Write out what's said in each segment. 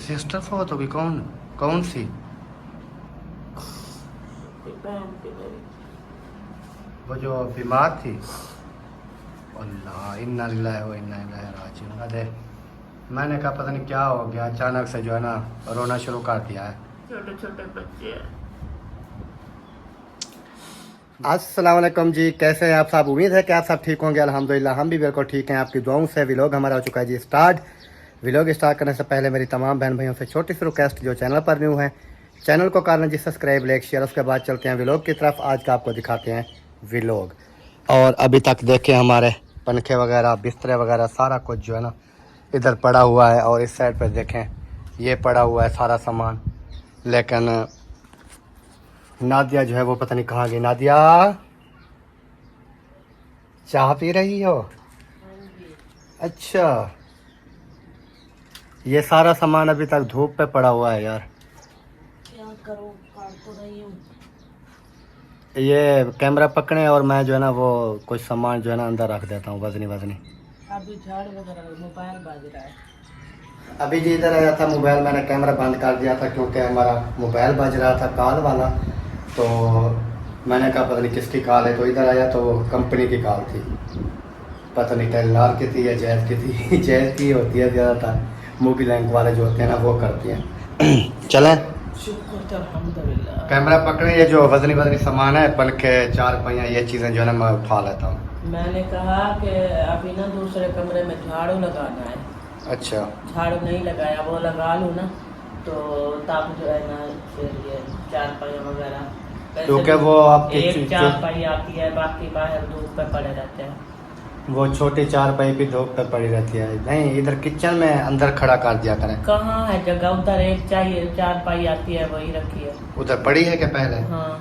Sister फौत होगी? कौन कौन सी? बहन की मेरी। वो जो बीमार थी? अल्लाह, इन्ना लिल्लाहि व इन्ना इलैहि राजिऊन। अरे मैंने कहा पता नहीं क्या हो गया, अचानक से जो है ना रोना शुरू कर दिया है। छोटे छोटे बच्चे हैं। अस्सलाम वालेकुम जी, कैसे हैं आप सब? उम्मीद है कि आप सब ठीक होंगे। अल्हम्दुलिल्लाह हम भी बिल्कुल ठीक हैं, आपकी दुआओं से। व्लॉग हमारा हो चुका है जी स्टार्ट। व्लॉग स्टार्ट करने से पहले मेरी तमाम बहन भाइयों से छोटी सी रिक्वेस्ट, जो चैनल पर न्यू है चैनल को कर लें जी सब्सक्राइब, लाइक, शेयर। उसके बाद चलते हैं व्लॉग की तरफ। आज का आपको दिखाते हैं व्लॉग। और अभी तक देखें हमारे पंखे वगैरह, बिस्तरे वगैरह, सारा कुछ जो है ना इधर पड़ा हुआ है। और इस साइड पर देखें ये पड़ा हुआ है सारा सामान। लेकिन नादिया जो है वो पता नहीं कहाँ गई। नादिया, चाय पी रही हो? अच्छा, ये सारा सामान अभी तक धूप पे पड़ा हुआ है यार। क्या करूं, काट तो रही हूं। ये कैमरा पकड़े और मैं जो है ना वो कुछ सामान जो है ना अंदर रख देता हूँ, वजनी वजनी। अभी झाड़ वगैरह मोबाइल बाज रहा है। अभी जी इधर आया था मोबाइल, मैंने कैमरा बंद कर दिया था क्योंकि हमारा मोबाइल बज रहा था कॉल वाला। तो मैंने कहा पता नहीं किसकी कॉल है, तो इधर आया तो वो कंपनी की कॉल थी। पता नहीं टेलीनॉर की थी या जैज़ की थी। जैज़ की होती है ज़्यादातर, मूवी लैंक वाले जो होते हैं ना वो करती हैं। चलें, शुक्र अल्हम्दुलिल्लाह। कैमरा पकड़े। ये जो वजनी वजनी सामान है, पंखे, चार पहिया, ये चीज़ें जो है ना मैं उठा लेता हूँ। मैंने कहा कि अभी ना दूसरे कमरे में झाड़ू लगाना है। अच्छा, झाड़ू नहीं लगाया, वो लगा लूँ ना तो तब जो है ना फिर ये चारपाई वगैरह। क्योंकि वो आपकी एक चारपाई आती है, बाकी बाहर धूप पे पड़े रहते हैं। वो छोटी चार पाई भी धूप पे पड़ी रहती है। नहीं, इधर किचन में अंदर खड़ा कर दिया करें। कहाँ है जगह? उधर एक चाहिए चारपाई आती है, वही रखी है। उधर पड़ी है क्या पहले? हाँ।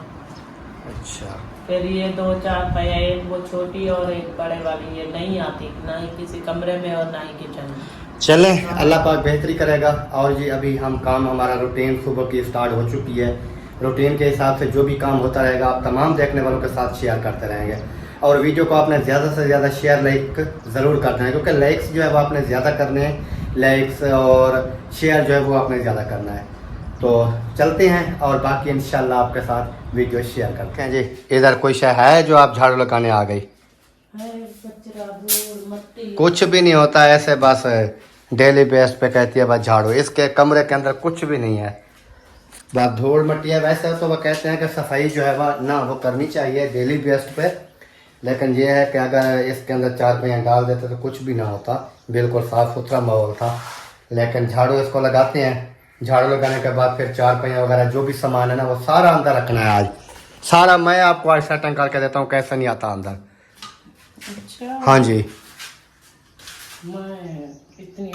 अच्छा, फिर ये दो चारपाई, एक वो छोटी और एक बड़े वाली, ये नहीं आती ना ही किसी कमरे में और ना ही किचन में। चलें, अल्लाह पाक बेहतरी करेगा। और जी अभी हम काम, हमारा रूटीन सुबह की स्टार्ट हो चुकी है। रूटीन के हिसाब से जो भी काम होता रहेगा आप तमाम देखने वालों के साथ शेयर करते रहेंगे। और वीडियो को आपने ज़्यादा से ज़्यादा शेयर लाइक ज़रूर करना है, क्योंकि लाइक्स जो है वो आपने ज़्यादा करने हैं। लाइक्स और शेयर जो है वो आपने ज़्यादा करना है। तो चलते हैं और बाकी इंशाल्लाह आपके साथ वीडियो शेयर करते हैं। जी इधर कोई शय है जो आप झाड़ू लगाने आ गई? कुछ भी नहीं होता ऐसे, बस डेली बेस पे कहती है बस झाड़ू। इसके कमरे के अंदर कुछ भी नहीं है, बस धूल मिट्टी है। वैसे तो वो कहते हैं कि सफाई जो है वह ना वो करनी चाहिए डेली बेस पे, लेकिन ये है कि अगर इसके अंदर चार पहिया डाल देते तो कुछ भी ना होता, बिल्कुल साफ़ सुथरा माहौल था। लेकिन झाड़ू इसको लगाते हैं, झाड़ू लगाने के बाद फिर चार पहिया वगैरह जो भी सामान है ना वो सारा अंदर रखना है। आज सारा मैं आपको आज सेटिंग करके देता हूँ, कैसे नहीं आता अंदर। अच्छा, हाँ जी, मैं इतनी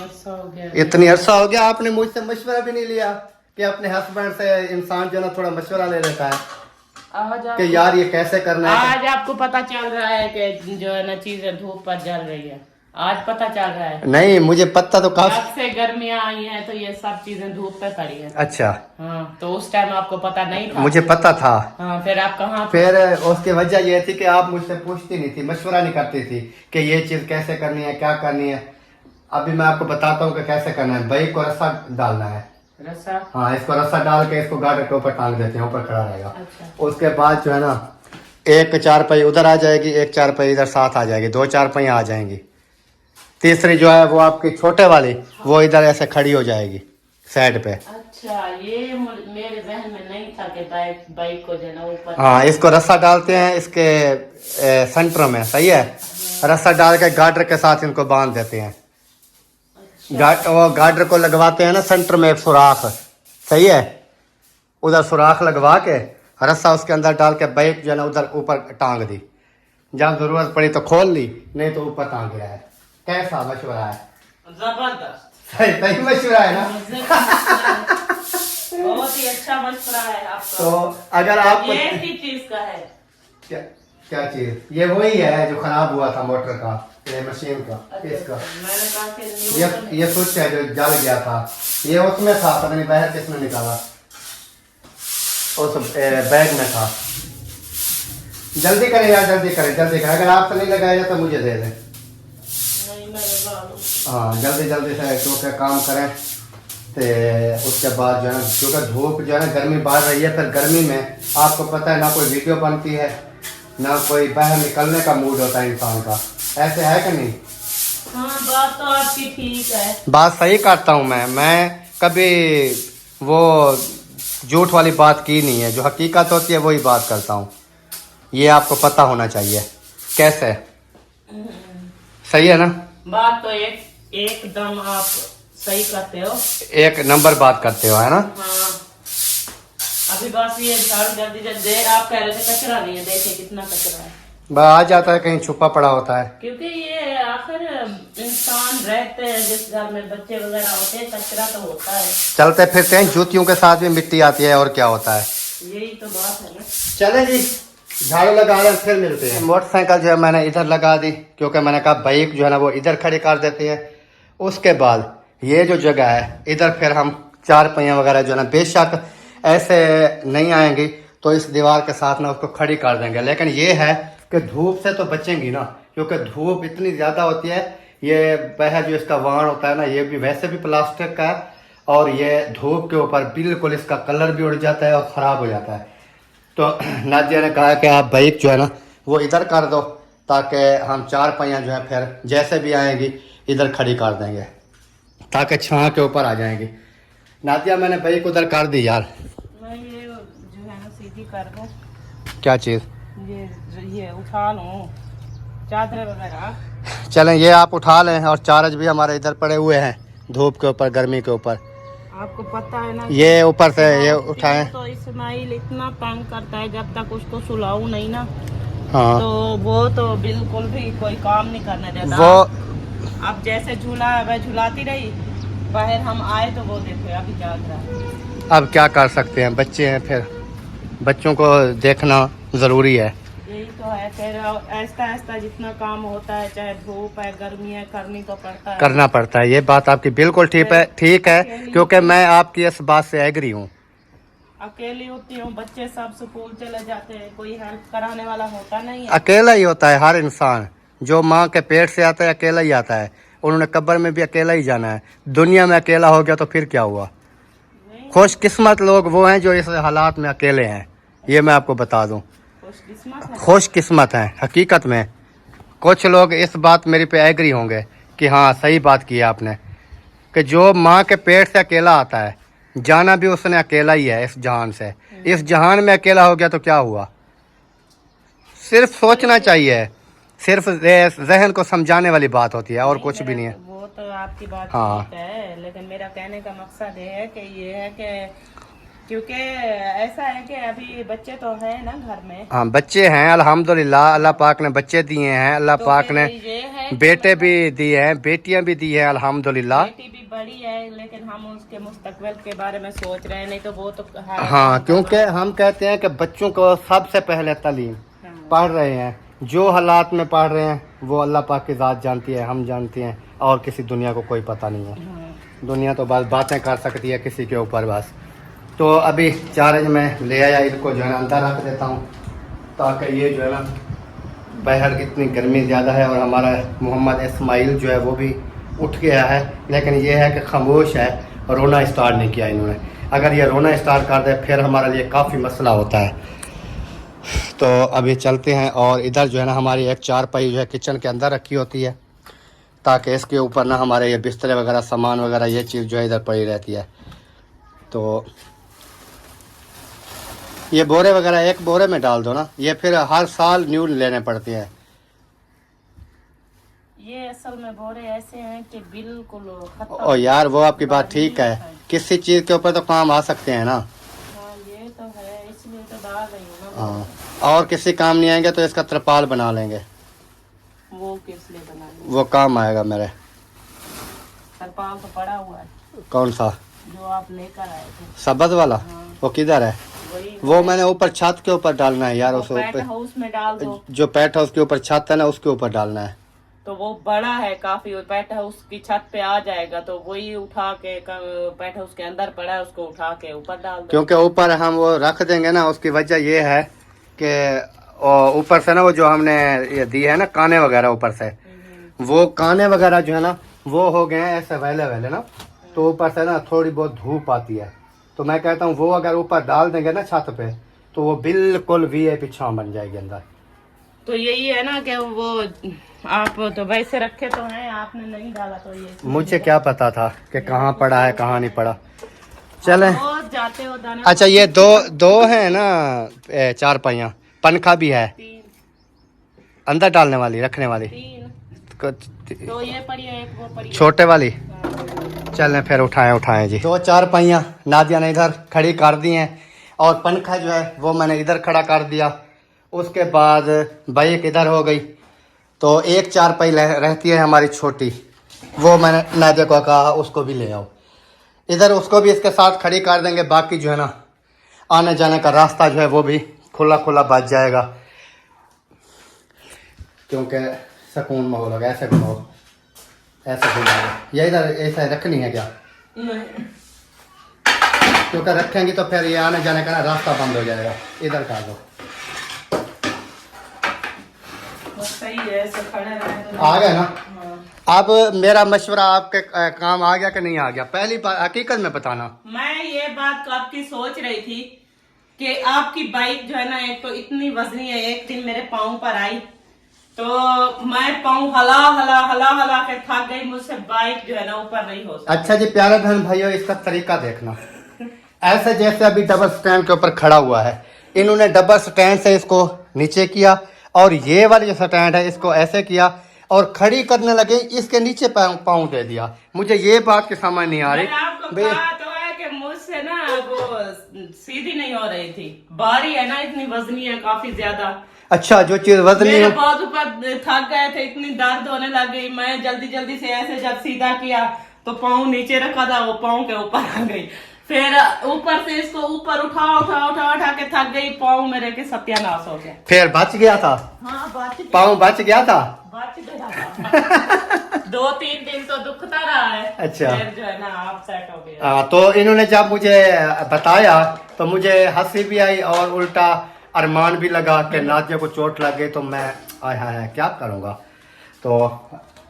अरसा हो गया आपने मुझसे मशवरा भी नहीं लिया कि अपने हस्बैंड से इंसान जो है ना थोड़ा मशवरा ले लेता है कि यार ये कैसे करना है। आज आपको पता चल रहा है कि जो है ना चीजें धूप पर जल रही है, आज पता चल रहा है। नहीं, मुझे पता तो काफी, जब से गर्मियाँ आई हैं तो ये सब चीजें धूप पे पड़ी है। अच्छा हाँ, तो उस टाइम आपको पता नहीं था? मुझे पता था। हाँ, फिर आप कहाँ थे? फिर उसकी वजह यह थी कि आप मुझसे पूछती नहीं थी, मशवरा नहीं करती थी कि ये चीज कैसे करनी है, क्या करनी है। अभी मैं आपको बताता हूँ कि कैसे करना है। बाइक को रस्सा डालना है। रस्सा? हाँ, इसको रस्सा डाल के इसको गार्डर के ऊपर टांग देते हैं, ऊपर खड़ा रहेगा। अच्छा। उसके बाद जो है ना एक चार पहिए उधर आ जाएगी, एक चार पहिए इधर साथ आ जाएगी, दो चार पहिए आ जाएंगी। तीसरी जो है वो आपकी छोटे वाली वो इधर ऐसे खड़ी हो जाएगी साइड पे। अच्छा, ये मेरे जहन में नहीं था कि बाइक को जो है ना ऊपर। हाँ, इसको रस्सा डालते हैं इसके सेंटर में, सही है। रस्सा डाल के गार्डर के साथ इनको बांध देते हैं। वो गार्डर को लगवाते हैं ना सेंटर में एक सुराख, सही है। उधर सुराख लगवा के रस्सा उसके अंदर डाल के बाइक जो है ना उधर ऊपर टांग दी। जब जरूरत पड़ी तो खोल ली, नहीं तो ऊपर टांग गया है। कैसा मशवरा है? जबरदस्त, सही सही मशवरा है ना? बहुत ही अच्छा मशवरा है आपका। तो अगर आप ये किस चीज का है? क्या क्या चीज? ये वही है जो खराब हुआ था मोटर का, ये मशीन का। अच्छा, इसका मैंने कहा कि ये स्विच है जो जल गया था, ये उसमें था, पता नहीं बाहर किसने निकाला, उस बैग में था। जल्दी करें यार, जल्दी करें, जल्दी करें। अगर आपसे नहीं लगाया तो मुझे दे दें। नहीं, मैं लगा लूं। हाँ जल्दी जल्दी से क्योंकि काम करें तो उसके बाद जो है क्योंकि धूप जो है गर्मी बढ़ रही है, फिर गर्मी में आपको पता है ना कोई वीडियो बनती है ना कोई बाहर निकलने का मूड होता है इंसान का, ऐसे है कि नहीं? हाँ बात तो आपकी ठीक है। बात सही करता हूँ मैं कभी वो झूठ वाली बात की नहीं है, जो हकीकत होती है वही बात करता हूँ, ये आपको पता होना चाहिए। कैसे सही है ना? बात तो एकदम आप सही करते हो, एक नंबर बात करते हो, है ना? हाँ। अभी बस ये झाड़ू जल्दी जल्दी, आप कह रहे थे कचरा नहीं है, देखिए कितना कचरा है। आ जाता है, कहीं छुपा पड़ा होता है, क्योंकि ये आखिर इंसान रहते हैं जिस घर में बच्चे वगैरह होते हैं, कचरा तो होता है। चलते फिरते हैं, जूतियों के साथ भी मिट्टी आती है, और क्या होता है। यही तो बात है ना। चले जी, झाड़ू लगा रहे हैं, फिर मिलते हैं। मोटरसाइकिल जो है मैंने इधर लगा दी, क्योंकि मैंने कहा बाइक जो है ना वो इधर खड़ी कर देती है। उसके बाद ये जो जगह है इधर फिर हम चार पहिया वगैरह जो है ना बेशक ऐसे नहीं आएंगी तो इस दीवार के साथ ना उसको खड़ी कर देंगे, लेकिन ये है कि धूप से तो बचेंगी ना, क्योंकि धूप इतनी ज़्यादा होती है। ये वह जो इसका वाण होता है ना, ये भी वैसे भी प्लास्टिक का है, और ये धूप के ऊपर बिल्कुल इसका कलर भी उड़ जाता है और ख़राब हो जाता है। तो नाजिया ने कहा कि आप बाइक जो है ना वो इधर कर दो, ताकि हम चार पहिया जो है फिर जैसे भी आएंगी इधर खड़ी कर देंगे, ताकि छां के ऊपर आ जाएंगी। नादिया मैंने बाइक उधर कर दी यार। मैं ये जो है ना सीधी कर दूं, क्या चीज़? ये उठा लूं चादर वगैरह। चलें ये आप उठा लें, और चार्ज भी हमारे इधर पड़े हुए हैं धूप के ऊपर, गर्मी के ऊपर। आपको पता है ना ये ऊपर से ये उठाएं। तो इस्माइल इतना तंग करता है, जब तक उसको सुलाऊं नहीं ना हाँ तो वो तो बिल्कुल भी कोई काम नहीं करने देता। वो अब जैसे झूला वह झुलाती रही, बाहर हम आए तो वो देखो अभी जाग रहा है। अब क्या कर सकते हैं, बच्चे हैं, फिर बच्चों को देखना ज़रूरी है। यही तो है, फिर ऐसा ऐसा जितना काम होता है, चाहे धूप है गर्मी है, करनी तो पड़ता है, करना पड़ता है। ये बात आपकी बिल्कुल ठीक है, क्योंकि मैं आपकी इस बात से एग्री हूँ। अकेली होती हूँ, बच्चे सब स्कूल चले जाते हैं, कोई हेल्प कराने वाला होता नहीं है। अकेला ही होता है हर इंसान, जो माँ के पेट से आता है अकेला ही आता है, उन्होंने कब्र में भी अकेला ही जाना है। दुनिया में अकेला हो गया तो फिर क्या हुआ? खुशकिस्मत लोग वो हैं जो इस हालात में अकेले हैं, ये मैं आपको बता दूं। खुशकिस्मत हैं हकीकत में। कुछ लोग इस बात मेरी पे एग्री होंगे कि हाँ सही बात की है आपने, कि जो माँ के पेट से अकेला आता है, जाना भी उसने अकेला ही है इस जहान से। इस जहान में अकेला हो गया तो क्या हुआ? सिर्फ सोचना चाहिए, सिर्फ जहन को समझाने वाली बात होती है, और कुछ भी नहीं है। वो तो आपकी बात हाँ। ठीक है, लेकिन मेरा कहने का मकसद ये है कि क्योंकि ऐसा है कि अभी बच्चे तो है ना घर में। हाँ बच्चे हैं अल्हम्दुलिल्लाह, अल्लाह पाक ने बच्चे दिए हैं, अल्लाह तो पाक ने ये है बेटे भी दिए हैं, बेटियां भी दी हैं अल्हम्दुलिल्लाह। बेटी भी बड़ी है, लेकिन हम उसके मुस्तकबिल के बारे में सोच रहे हैं, नहीं तो वो तो हाँ, क्योंकि हम कहते हैं कि बच्चों को सबसे पहले तालीम पढ़ रहे हैं, जो हालात में पढ़ रहे हैं वो अल्लाह पाक की ज़ात जानती है, हम जानते हैं, और किसी दुनिया को कोई पता नहीं है। दुनिया तो बस बातें कर सकती है किसी के ऊपर बस। तो अभी चार्ज में ले आया, इनको जो है ना अंदर रख देता हूँ, ताकि ये जो है ना बाहर इतनी गर्मी ज़्यादा है, और हमारा मोहम्मद इस्माइल जो है वो भी उठ गया है, लेकिन ये है कि खामोश है, रोना स्टार्ट नहीं किया इन्होंने। अगर ये रोना स्टार्ट कर दे फिर हमारे लिए काफ़ी मसला होता है। तो अभी चलते हैं, और इधर जो है ना हमारी एक चारपाई जो है किचन के अंदर रखी होती है, ताकि इसके ऊपर ना हमारे ये बिस्तरे वगैरह सामान वगैरह ये चीज़ जो है इधर पड़ी रहती है। तो ये बोरे वगैरह एक बोरे में डाल दो ना, ये फिर हर साल न्यू लेने पड़ते हैं। ये असल में बोरे ऐसे हैं कि बिल्कुल खत्म। ओ यार वो आपकी बात ठीक है, किसी चीज़ के ऊपर तो काम आ सकते हैं ना। हाँ ये तो है, इसलिए तो डाल रही हूँ ना। हाँ, और किसी काम नहीं आएंगे तो इसका त्रिपाल बना लेंगे, वो किस लिए बनाएंगे? वो काम आएगा मेरे। तरपाल तो पड़ा हुआ है। कौन सा? जो आप लेकर आए थे सबद वाला? हाँ। वो किधर है? वही वो मैंने ऊपर छत के ऊपर डालना है यार, उस पेट ऊपर हाउस में डाल दो। जो पेट हाउस के ऊपर छत है ना उसके ऊपर डालना है। तो वो बड़ा है काफी, पेट हाउस की छत पे आ जाएगा, तो वही उठा के पेट हाउस के अंदर पड़ा है, उसको उठा के ऊपर डाल दो। क्योंकि ऊपर हम वो रख देंगे ना, उसकी वजह ये है कि ऊपर से ना वो जो हमने ये दी है ना काने वगैरह ऊपर से, वो काने वगैरह जो है ना वो हो गए हैं ऐसे वेले वेले ना, तो ऊपर से ना थोड़ी बहुत धूप आती है, तो मैं कहता हूँ वो अगर ऊपर डाल देंगे ना छत पे तो वो बिल्कुल वीआईपी छांव बन जाएगी अंदर। तो यही है ना कि वो आप तो वैसे रखे तो हैं, आपने नहीं डाला तो ये मुझे क्या पता था कि कहाँ पड़ा है कहाँ नहीं पड़ा। चले रोज जाते हो दाना। अच्छा ये दो है ना चार पहिया, पंखा भी है 3 अंदर डालने वाली रखने वाली 3 तो ये पड़ी है, एक वो पड़ी है। छोटे वाली। चलें फिर उठाएं जी। 2-4 पहिया नादिया ने इधर खड़ी कर दी हैं और पंखा जो है वो मैंने इधर खड़ा कर दिया। उसके बाद बाइक इधर हो गई, तो 1 4 पही रहती है हमारी छोटी, वो मैंने नादिया को कहा उसको भी ले आओ इधर, उसको भी इसके साथ खड़ी कर देंगे। बाकी जो है ना आने जाने का रास्ता जो है वो भी खुला खुला बच जाएगा, क्योंकि सुकून माहौल होगा। ऐसे घुमाओ, ऐसे घुमाओ, ये इधर ऐसे रखनी है क्या? नहीं, क्योंकि रखेंगे तो फिर ये आने जाने का ना रास्ता बंद हो जाएगा। इधर कर दो, बस सही है, ऐसे खड़े रहे तो आ गए ना। हाँ। अब मेरा मशवरा आपके काम आ गया कि नहीं आ गया, पहली बार हकीकत में बताना। मैं ये बात आपकी सोच रही थी कि आपकी बाइक जो है ना, एक तो इतनी वजनी है, एक दिन मेरे पाँव पर आई तो मैं पाँव हला हला हला हला के थक गई, मुझसे बाइक जो है ना ऊपर नहीं हो सकती। अच्छा जी प्यारे बहन भाइयों, इसका तरीका देखना, ऐसे जैसे अभी डबल स्टैंड के ऊपर खड़ा हुआ है, इन्होंने डबल स्टैंड से इसको नीचे किया और ये वाली जो स्टैंड है इसको ऐसे किया और खड़ी करने लगे, इसके नीचे पाँव दे दिया। मुझे ये बात की समझ नहीं आ रही। मैंने आपको कहा तो है कि मुझसे ना वो सीधी नहीं हो रही थी, भारी है ना, इतनी वजनी है काफी ज्यादा। अच्छा जो चीज वजनी मेरे हो, बहुत ऊपर थक गए थे, इतनी दर्द होने लग गई, मैं जल्दी जल्दी से ऐसे जब सीधा किया तो पाँव नीचे रखा था, वो पाँव के ऊपर आ गई, फिर ऊपर से इसको ऊपर उठा उठा उठा उठा के थक गई, पाँव मेरे के सत्यानाश हो गया। फिर बच गया था, हाँ बच गया, पाँव बच गया था। बच गया था। 2-3 दिन तो दुखता रहा है। अच्छा। फिर जो है ना आप सेट हो गया। तो इन्होंने जब मुझे बताया तो मुझे हंसी भी आई और उल्टा अरमान भी लगा कि नादिया को चोट लग गई, तो मैं आय हाय क्या करूँगा। तो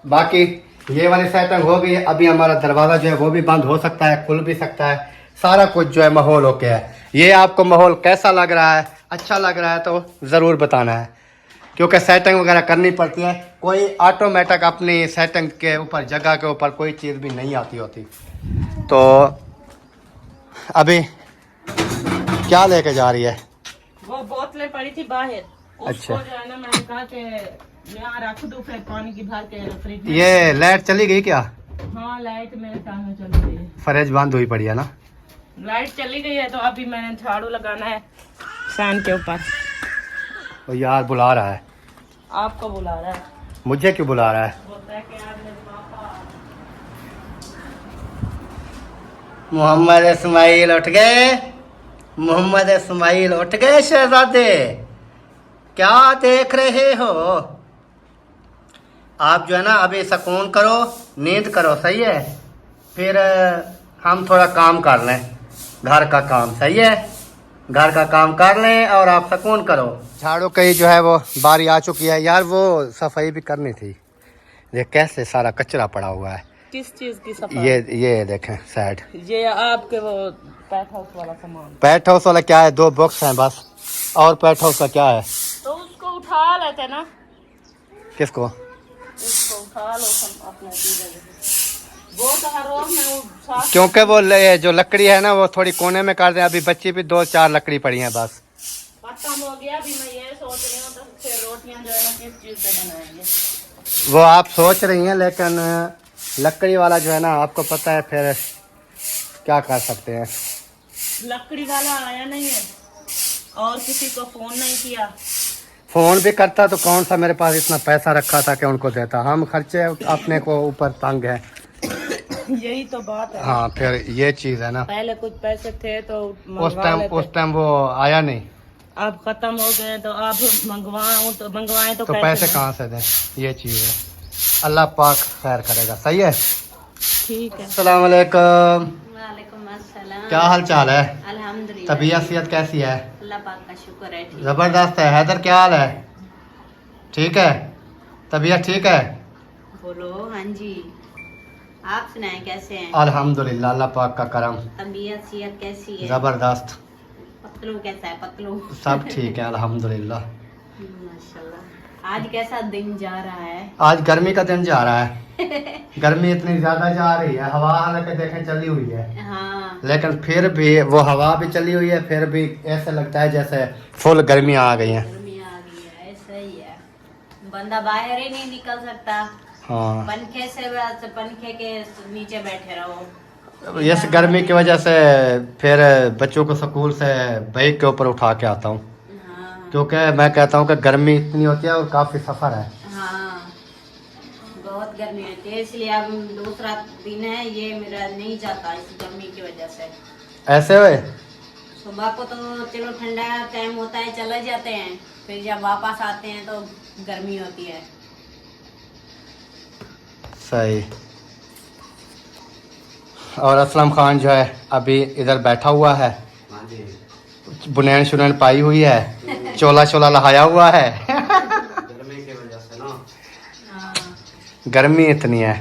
बाकी ये वाली सेटिंग हो गई। अभी हमारा दरवाज़ा जो है वो भी बंद हो सकता है, खुल भी सकता है, सारा कुछ जो है माहौल ओके है। ये आपको माहौल कैसा लग रहा है, अच्छा लग रहा है तो ज़रूर बताना है, क्योंकि सेटिंग वगैरह करनी पड़ती है। कोई ऑटोमेटिक अपनी सेटिंग के ऊपर जगह के ऊपर कोई चीज़ भी नहीं आती होती। तो अभी क्या लेके जा रही है? वो बोतलें पड़ी थी बाहर, उसको अच्छा। जो है ना मैंने कहा कि यहाँ रख दूं, फिर पानी की भर के फ्रिज में। ये लाइट चली गई क्या? हाँ लाइट मेरे ख्याल में चली गई है, फ्रिज बंद हुई पड़ी है ना। लाइट चली गई है, तो अभी मैंने झाड़ू लगाना है फैन के ऊपर। वो यार बुला रहा है। आपको बुला रहा है? मुझे क्यों बुला रहा है? बोलता है कि आज मेरे पापा। मोहम्मद इस्माइल उठ गए, मोहम्मद इस्माइल उठ गए शहजादे, क्या देख रहे हो आप? जो है ना अभी सुकून करो, नींद करो, सही है? फिर हम थोड़ा काम कर लें, घर का काम, सही है? घर का काम कर लें और आप सुकून करो। झाड़ू कहीं जो है वो बारी आ चुकी है यार, वो सफाई भी करनी थी। ये कैसे सारा कचरा पड़ा हुआ है। किस चीज की सफाई? ये देखें साइड, ये आपके वो पेट हाउस वाला सामान। पेट हाउस वाला क्या है? 2 बॉक्स हैं बस, और पेट हाउस का क्या है? तो उसको उठा लेते ना। किसको? उसको उठा लो अपने चीजें, वो तो हर रोज में वो साफ। क्योंकि वो जो लकड़ी है ना वो थोड़ी कोने में कर दें। अभी बच्ची भी 2-4 लकड़ी पड़ी हैं बस। खत्म हो गया। अभी मैं ये सोच रही हूँ तो फिर रोटियां जो है ना किस चीज से बनाएंगे। वो आप सोच रही हैं, लेकिन लकड़ी वाला जो है ना आपको पता है फिर क्या कर सकते हैं। लकड़ी वाला आया नहीं है और किसी को फोन नहीं किया। फ़ोन भी करता तो कौन सा मेरे पास इतना पैसा रखा था कि उनको देता। हम खर्चे अपने को ऊपर तंग हैं। यही तो बात है। हाँ फिर ये चीज़ है ना, पहले कुछ पैसे थे तो उस टाइम वो आया नहीं, अब खत्म हो गए तो अब मंगवाएं तो पैसे कहाँ से दें। ये चीज़ है, अल्लाह पाक खैर करेगा, सही है? ठीक है। अस्सलाम वालेकुम। वालेकुम अस्सलाम। क्या हाल चाल है? अल्हम्दुलिल्लाह। तबीयत सेहत कैसी है? अल्लाह पाक का शुक्र है। ठीक ज़बरदस्त है। हैदर क्या हाल है? ठीक है? तबीयत ठीक है? बोलो। हाँ जी। आप सुनाएं कैसे हैं? अल्हम्दुलिल्लाह, अल्लाह पाक का करम। तबीयत सेहत कैसी है? ज़बरदस्त, पतलू कैसा है? पतलू सब ठीक है अल्हम्दुलिल्लाह। माशाल्लाह। आज कैसा दिन जा रहा है? आज गर्मी का दिन जा रहा है। गर्मी इतनी ज्यादा जा रही है, हवा हालांकि देखें चली हुई है, हाँ, लेकिन फिर भी वो हवा भी चली हुई है, फिर भी ऐसा लगता है जैसे फुल गर्मी आ गई है। गर्मी आ गई है, ऐसा ही है। बंदा बाहर ही नहीं निकल सकता। हाँ, पंखे से पंखे के नीचे बैठे रहो। इस गर्मी की वजह से फिर बच्चों को स्कूल से बाइक के ऊपर उठा के आता हूँ, हाँ क्योंकि मैं कहता हूँ कि गर्मी इतनी होती है और काफ़ी सफ़र है। हाँ, बहुत गर्मी होती है, इसलिए अब दूसरा दिन है ये मेरा नहीं जाता इस गर्मी की वजह से। ऐसे हुए सुबह को तो चलो ठंडा टाइम होता है, चले जाते हैं, फिर जब वापस आते हैं तो गर्मी होती है। सही। और असलम खान जो है अभी इधर बैठा हुआ है, बुनैन शुनैन पाई हुई है, चोला शोला लहाया हुआ है। गर्मी की वजह से ना, हाँ, गर्मी इतनी है।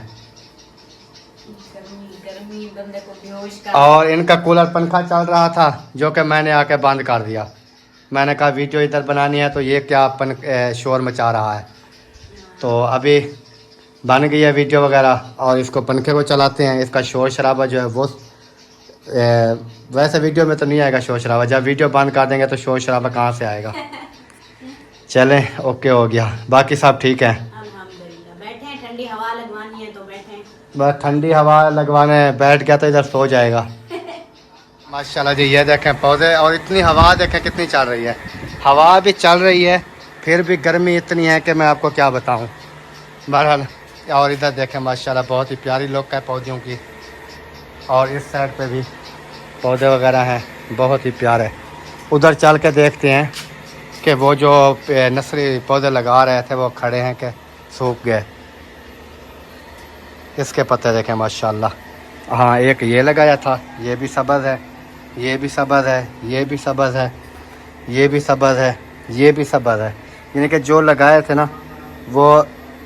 गर्मी गर्मी बंदे को बेहोश कर। और इनका कूलर पंखा चल रहा था जो कि मैंने आके बंद कर दिया। मैंने कहा वीडियो इधर बनानी है तो ये क्या शोर मचा रहा है, तो अभी बन गई है वीडियो वगैरह और इसको पंखे को चलाते हैं। इसका शोर शराबा जो है वो वैसे वीडियो में तो नहीं आएगा शोर शराबा, जब वीडियो बंद कर देंगे तो शोर शराबा कहाँ से आएगा। चलें, ओके हो गया, बाकी सब ठीक है। अल्हम्दुलिल्लाह। बैठे हैं, ठंडी हवा लगवानी है तो बैठे हैं। बस ठंडी हवा लगवाने बैठ गया तो इधर सो जाएगा। माशाल्लाह जी, ये देखें पौधे, और इतनी हवा देखें कितनी चल रही है। हवा भी चल रही है, फिर भी गर्मी इतनी है कि मैं आपको क्या बताऊं। बहरहाल, और इधर देखें माशाल्लाह बहुत ही प्यारी लुक है पौधों की, और इस साइड पे भी पौधे वगैरह हैं, बहुत ही प्यारे। उधर चल के देखते हैं कि वो जो नर्सरी पौधे लगा रहे थे वो खड़े हैं कि सूख गए। इसके पत्ते देखें माशाल्लाह। हाँ, एक ये लगाया था, ये भी सब्ज़ है, ये भी सब्ज़ है, ये भी सब्ज़ है, ये भी सब्ज़ है, ये भी सब्ज़ है। यानी कि जो लगाए थे ना वो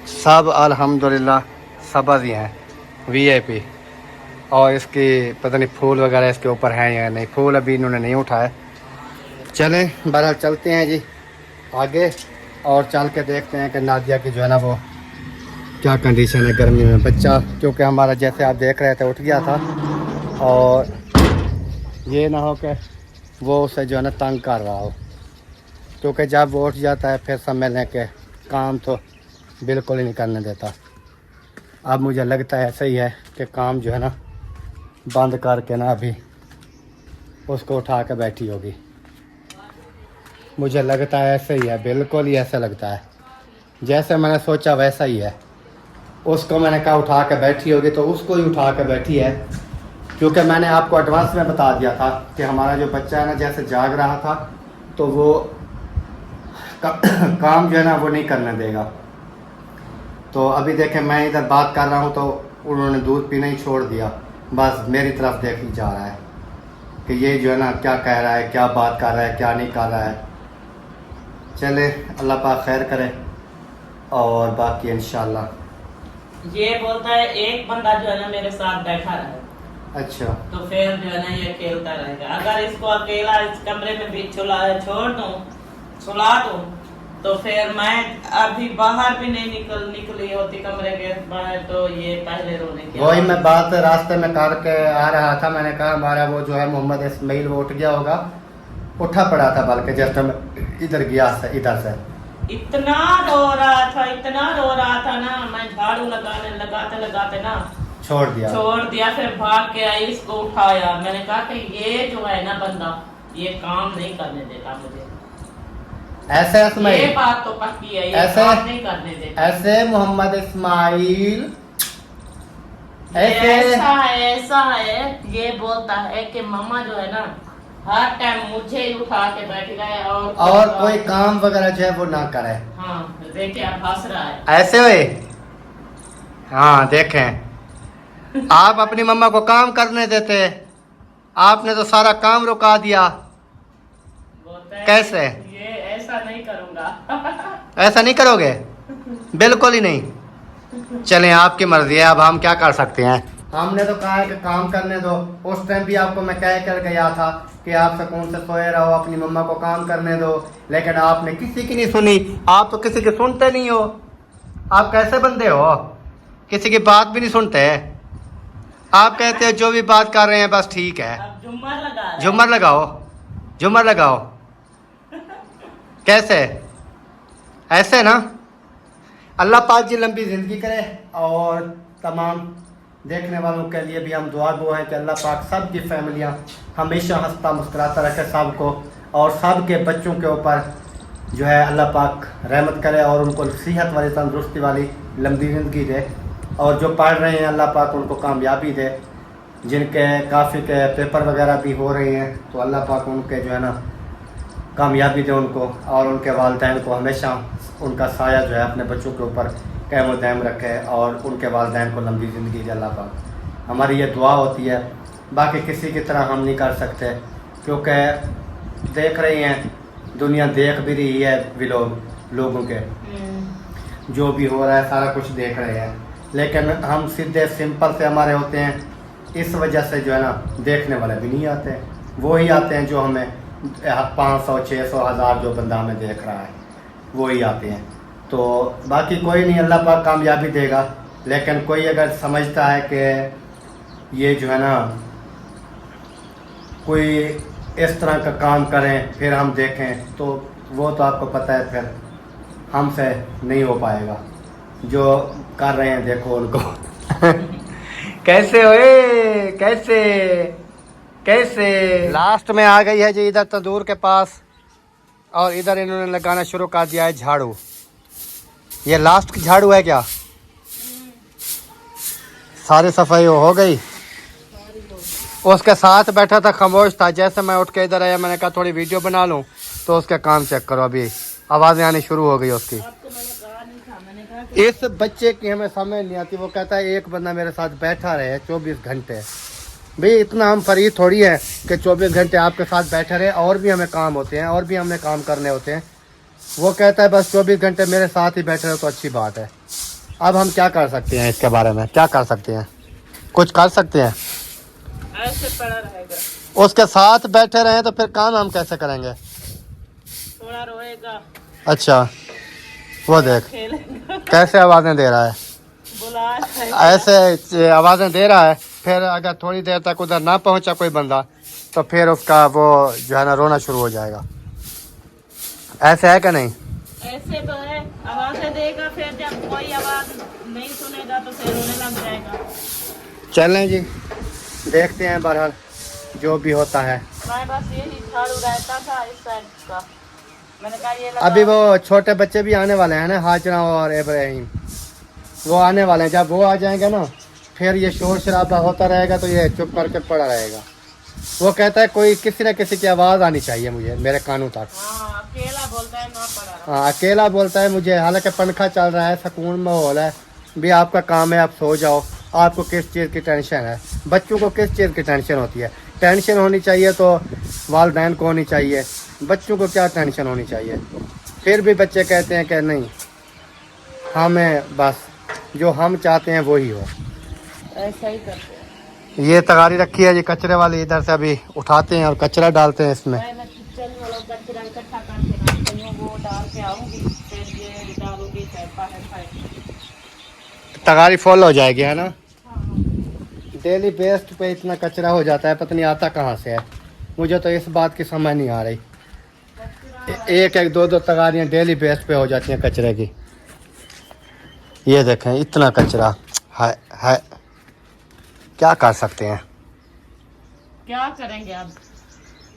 सब अल्हम्दुलिल्लाह सब्ज़ ही हैं, वीआईपी। और इसकी पता नहीं फूल वगैरह इसके ऊपर हैं या नहीं, फूल अभी इन्होंने नहीं उठाए। चलें बहरहाल चलते हैं जी आगे और चल के देखते हैं कि नादिया की जो है ना वो क्या कंडीशन है गर्मी में। बच्चा क्योंकि हमारा जैसे आप देख रहे थे उठ गया था, और ये ना हो कि वो उसे जो है ना तंग कर रहा हो, क्योंकि जब वो उठ जाता है फिर समझ लें कि काम तो बिल्कुल ही नहीं करने देता। अब मुझे लगता है ऐसा ही है कि काम जो है ना बंद करके ना अभी उसको उठा के बैठी होगी। मुझे लगता है ऐसा ही है, बिल्कुल ही ऐसा लगता है, जैसे मैंने सोचा वैसा ही है। उसको मैंने कहा उठा के बैठी होगी तो उसको ही उठा के बैठी है, क्योंकि मैंने आपको एडवांस में बता दिया था कि हमारा जो बच्चा है ना जैसे जाग रहा था तो वो काम जो है ना वो नहीं करने देगा। तो अभी देखें मैं इधर बात कर रहा हूँ तो उन्होंने दूध पीना ही छोड़ दिया, बस मेरी तरफ देख ही जा रहा है कि ये जो है ना क्या कह रहा है, क्या बात कर रहा है, क्या नहीं कर रहा है। चले, अल्लाह पाक खैर करे, और बाकी इंशाल्लाह। ये बोलता है एक बंदा जो है ना मेरे साथ बैठा रहे, अच्छा, तो फिर जो है ना ये खेलता रहेगा। अगर इसको अकेला इस कमरे में भी छोड़ दूं, सुला दूं, तो फिर मैं अभी बाहर भी नहीं निकली होती कमरे के बाहर, तो ये पहले रोने की वही मैं बात रास्ते में करके आ रहा था। मैंने कहा हमारा वो जो है मोहम्मद इस्माइल वो उठ गया होगा, उठा पड़ा था, बल्कि जस्ट मैं इधर गया से इधर से इतना रो रहा था, इतना रो रहा था ना, मैं झाड़ू लगाते ना छोड़ दिया। फिर भाग के आई, इसको उठाया। मैंने कहा कि ये जो है ना बंदा ये काम नहीं करने देता मुझे। ऐसे ये बात तो पक्की है, ये काम नहीं करने देता। ऐसे मोहम्मद इस्माइल ऐसा है, ये बोलता है कि मम्मा जो है ना हर टाइम मुझे ही उठा के बैठ गए और कोई काम वगैरह जो है वो ना करे। हाँ देखिए आप हंस रहा है। ऐसे हुए, हाँ देखें आप अपनी मम्मा को काम करने देते, आपने तो सारा काम रुका दिया। बोलता है कैसे? ये ऐसा नहीं करूँगा। ऐसा नहीं करोगे? बिल्कुल ही नहीं। चलें आपकी मर्जी है, अब हम क्या कर सकते हैं। हमने तो कहा है कि काम करने दो। उस टाइम भी आपको मैं कह कर गया था कि आप सुकून से सोए रहो, अपनी मम्मा को काम करने दो, लेकिन आपने किसी की नहीं सुनी। आप तो किसी की सुनते नहीं हो। आप कैसे बंदे हो, किसी की बात भी नहीं सुनते। आप कहते हो जो भी बात कर रहे हैं बस ठीक है। अब झुमर लगा रहे हैं। झूमर लगाओ, झूमर लगाओ। कैसे, ऐसे ना। अल्लाह पाक जी लंबी ज़िंदगी करे और तमाम देखने वालों के लिए भी हम दुआ गो हैं कि अल्लाह पाक सब की फैमिलियाँ हमेशा हंसता मुस्कुराता रखे सबको, और सब के बच्चों के ऊपर जो है अल्लाह पाक रहमत करे और उनको सेहत वाली तंदुरुस्ती वाली लंबी ज़िंदगी दे। और जो पढ़ रहे हैं अल्लाह पाक उनको कामयाबी दे। जिनके काफ़ी के पेपर वगैरह भी हो रहे हैं तो अल्लाह पाक उनके जो है ना कामयाबी दे उनको, और उनके वालिदैन को हमेशा उनका साया जो है अपने बच्चों के ऊपर कायम दायम रखे, और उनके वालिदैन को लंबी ज़िंदगी दे अल्लाह पाक। हमारी ये दुआ होती है, बाकी किसी की तरह हम नहीं कर सकते, क्योंकि देख रहे हैं दुनिया देख भी रही है भी लोगों के जो भी हो रहा है सारा कुछ देख रहे हैं, लेकिन हम सीधे सिंपल से हमारे होते हैं, इस वजह से जो है ना देखने वाले भी नहीं आते। वो ही आते हैं जो हमें 500 600 1000 जो बंदा हमें देख रहा है वो ही आते हैं। तो बाकी कोई नहीं, अल्लाह पाक कामयाबी देगा। लेकिन कोई अगर समझता है कि ये जो है ना कोई इस तरह का काम करें फिर हम देखें, तो वो तो आपको पता है फिर हमसे नहीं हो पाएगा। जो कर रहे हैं देखो उनको कैसे होए, कैसे कैसे। लास्ट में आ गई है जी इधर तंदूर के पास, और इधर इन्होंने लगाना शुरू कर दिया है झाड़ू। ये लास्ट की झाड़ू है क्या? सारी सफाई हो गई। उसके साथ बैठा था खामोश था, जैसे मैं उठ के इधर आया मैंने कहा थोड़ी वीडियो बना लूं, तो उसका काम चेक करो, अभी आवाज़ें आनी शुरू हो गई उसकी। इस बच्चे की हमें समझ नहीं आती। वो कहता है एक बंदा मेरे साथ बैठा रहे 24 घंटे। भाई इतना हम फरीद थोड़ी है कि 24 घंटे आपके साथ बैठे रहे, और भी हमें काम होते हैं और भी हमें काम करने होते हैं। वो कहता है बस 24 घंटे मेरे साथ ही बैठे रहे तो अच्छी बात है। अब हम क्या कर सकते हैं इसके बारे में, क्या कर सकते हैं? कुछ कर सकते हैं? ऐसे पड़ा रहेगा। उसके साथ बैठे रहे तो फिर काम हम कैसे करेंगे? थोड़ा रोएगा। अच्छा वो देख खेलेगा। कैसे आवाज़ें दे रहा है, बुला ऐसे आवाज़ें दे रहा है। फिर अगर थोड़ी देर तक उधर ना पहुंचा कोई बंदा तो फिर उसका वो जो है ना रोना शुरू हो जाएगा। ऐसे है कि नहीं? ऐसे तो है, आवाज़ें देगा, फिर जब कोई आवाज़ नहीं सुनेगा तो फिर रोने लग जाएगा। चलें जी देखते हैं, बहरहाल जो भी होता है। हमारे पास यही झाड़ू रहता था इस साइड का, मैंने कहा ये लगा। अभी वो छोटे बच्चे भी आने वाले हैं ना, हाजरा और इब्राहिम, वो आने वाले हैं। जब वो आ जाएंगे ना फिर ये शोर शराबा होता रहेगा तो ये चुप करके पड़ा रहेगा। वो कहता है कोई किसी न किसी की आवाज़ आनी चाहिए मुझे मेरे कानों तक। हाँ, अकेला बोलता है ना पड़ा। हाँ अकेला बोलता है मुझे, हालांकि पंखा चल रहा है, सुकून माहौल है। भी आपका काम है, आप सो जाओ। आपको किस चीज़ की टेंशन है? बच्चों को किस चीज़ की टेंशन होती है? टेंशन होनी चाहिए तो वालिदैन को होनी चाहिए, बच्चों को क्या टेंशन होनी चाहिए? फिर भी बच्चे कहते हैं कि नहीं, हमें बस जो हम चाहते हैं वही हो। ऐसा ही करते हैं। ये तगारी रखी है जी कचरे वाली, इधर से अभी उठाते हैं और कचरा डालते हैं इसमें। मैं किचन वाला कचरा इकट्ठा करके रखती हूँ, वो डाल के आऊँगी, फिर ये डालूंगी तगारी फुल हो जाएगी है ना। डेली बेस्ट पे इतना कचरा हो जाता है, पता नहीं आता कहाँ से है। मुझे तो इस बात की समझ नहीं आ रही। एक एक दो दो तगारियाँ डेली बेस्ट पे हो जाती हैं कचरे की। ये देखें इतना कचरा है, क्या कर सकते हैं? क्या करेंगे अब?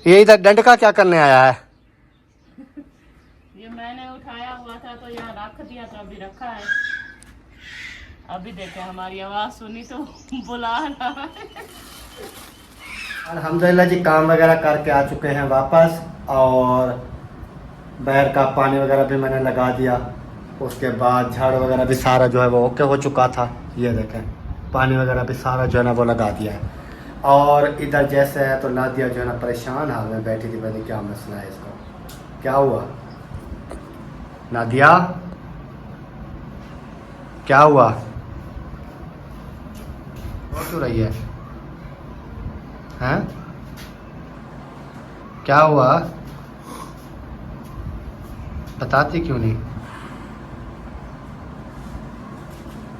ये इधर डंड का क्या करने आया है? ये मैंने उठाया हुआ था तो यहाँ रख दिया, तो अभी रखा है। अभी देखें हमारी आवाज़ सुनी तो बुला रहा है। अल्हम्दुलिल्लाह जी काम वगैरह करके आ चुके हैं वापस, और बैर का पानी वगैरह भी मैंने लगा दिया। उसके बाद झाड़ू वगैरह भी सारा जो है वो ओके हो चुका था। ये देखें पानी वगैरह भी सारा जो है ना वो लगा दिया है। और इधर जैसे है तो नादिया जो है ना परेशान हाल में बैठी थी। मैंने क्या मसला है इसको, क्या हुआ नादिया, क्या हुआ? क्यों रही है? हैं? क्या हुआ? बताती क्यों नहीं?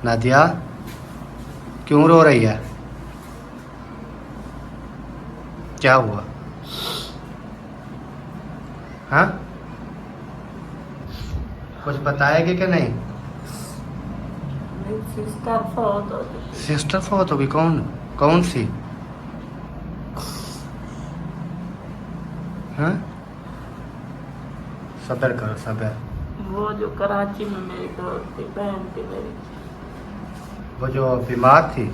नादिया क्यों रो रही है? क्या हुआ? हाँ, कुछ बताएगी कि नहीं? सिस्टर फौत होगी? कौन कौन सी? हाँ, सब्र करो सब्र। वो जो कराची में मेरी दोस्त थी, बहन थी मेरी, वो जो बीमार थी।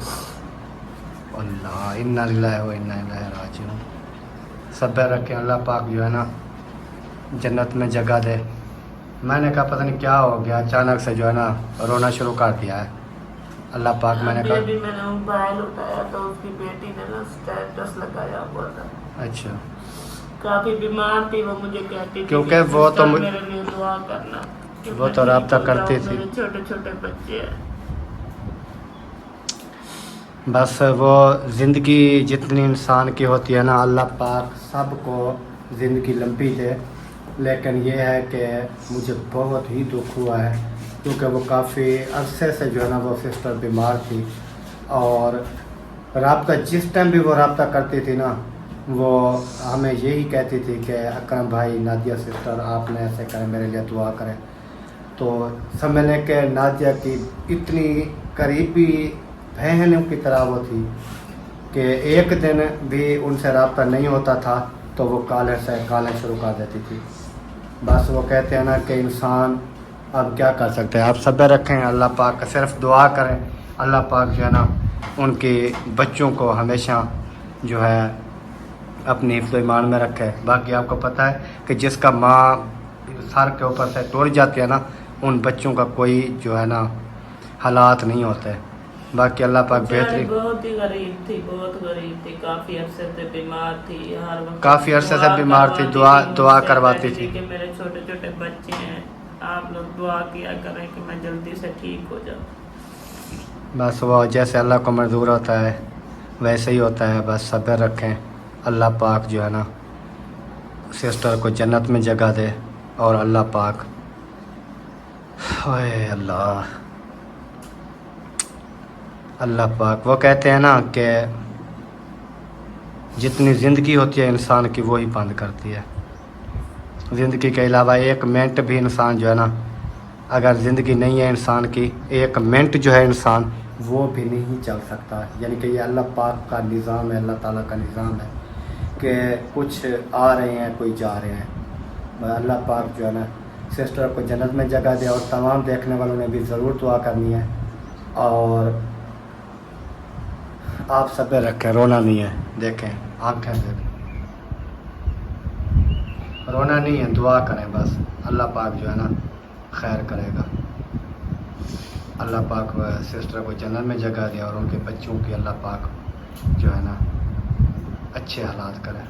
अल्लाह, इन्ना लिल्लाहि व इन्ना इलैहि राजिऊन। सब्र रखें, अल्लाह पाक जो है ना जन्नत में जगह दे। मैंने कहा पता नहीं क्या हो गया, अचानक से जो है ना रोना शुरू कर दिया है। अल्लाह पाक, मैंने अभी कहा अभी मैंने मोबाइल उठाया तो उसकी बेटी ने ना स्टेटस लगाया हुआ था। अच्छा, काफी बीमार थी वो, मुझे कहती थी क्योंकि कि वो तो सिस्टर मेरे लिए दुआ करना, कि वो मैं तो ठीक राब्ता हो जाऊं, करती थी। मेरे छोटे छोटे बच्चे हैं। बस वो ज़िंदगी जितनी इंसान की होती है ना, अल्लाह पाक सबको ज़िंदगी लंबी दे। लेकिन ये है कि मुझे बहुत ही दुख हुआ है, क्योंकि वो काफ़ी अरसे से जो है ना वो सिस्टर बीमार थी। और राब्ता जिस टाइम भी वो राब्ता करती थी ना, वो हमें यही कहती थी कि अकरम भाई, नादिया सिस्टर आपने ऐसे करें, मेरे लिए दुआ करें। तो समझने के नादिया की इतनी करीबी बहनों की तरह वो थी कि एक दिन भी उनसे रब्ता नहीं होता था तो वो काले से काले शुरू कर देती थी। बस वो कहते हैं ना कि इंसान अब क्या कर सकते हैं। आप सब्र रखें, अल्लाह पाक का सिर्फ दुआ करें, अल्लाह पाक जो है ना उनके बच्चों को हमेशा जो है अपनी हिफ्ज़ ईमान में रखे। बाकी आपको पता है कि जिसका माँ सर के ऊपर से टूट जाती है ना, उन बच्चों का कोई जो है ना हालात नहीं होते। बाकी अल्लाह पाक बेचारी बेहतरीन। बहुत ही गरीब थी, बहुत गरीब थी, काफी अरसे से बीमार थी, हर वक्त काफ़ी अरसे से दुआ बीमार थी, करवाती दुआ मुझसे, करवाती कहती थी। कि मेरे छोटे छोटे बच्चे हैं, आप लोग दुआ किया करें कि मैं जल्दी से ठीक हो जाऊं। बस वो जैसे अल्लाह को मंजूर होता है वैसे ही होता है। बस सब्र रखें, अल्लाह पाक जो है ना सिस्टर को जन्नत में जगह दे। और अल्लाह पाक, ओए अल्लाह, अल्लाह पाक वो कहते हैं ना कि जितनी ज़िंदगी होती है इंसान की वो ही बंद करती है। ज़िंदगी के अलावा एक मिनट भी इंसान जो है ना, अगर ज़िंदगी नहीं है इंसान की, एक मिनट जो है इंसान वो भी नहीं चल सकता। यानी कि ये अल्लाह पाक का निज़ाम है, अल्लाह ताला का निज़ाम है कि कुछ आ रहे हैं, कोई जा रहे हैं। अल्लाह पाक जो है ना सिस्टर को जन्नत में जगह दे। और तमाम देखने वालों ने भी ज़रूर दुआ करनी है। और आप सब्र रखें, रोना नहीं है। देखें, आँखें देखें, रोना नहीं है, दुआ करें बस। अल्लाह पाक जो है ना खैर करेगा। अल्लाह पाक सिस्टर को जन्नत में जगह दे और उनके बच्चों की अल्लाह पाक जो है ना अच्छे हालात करें।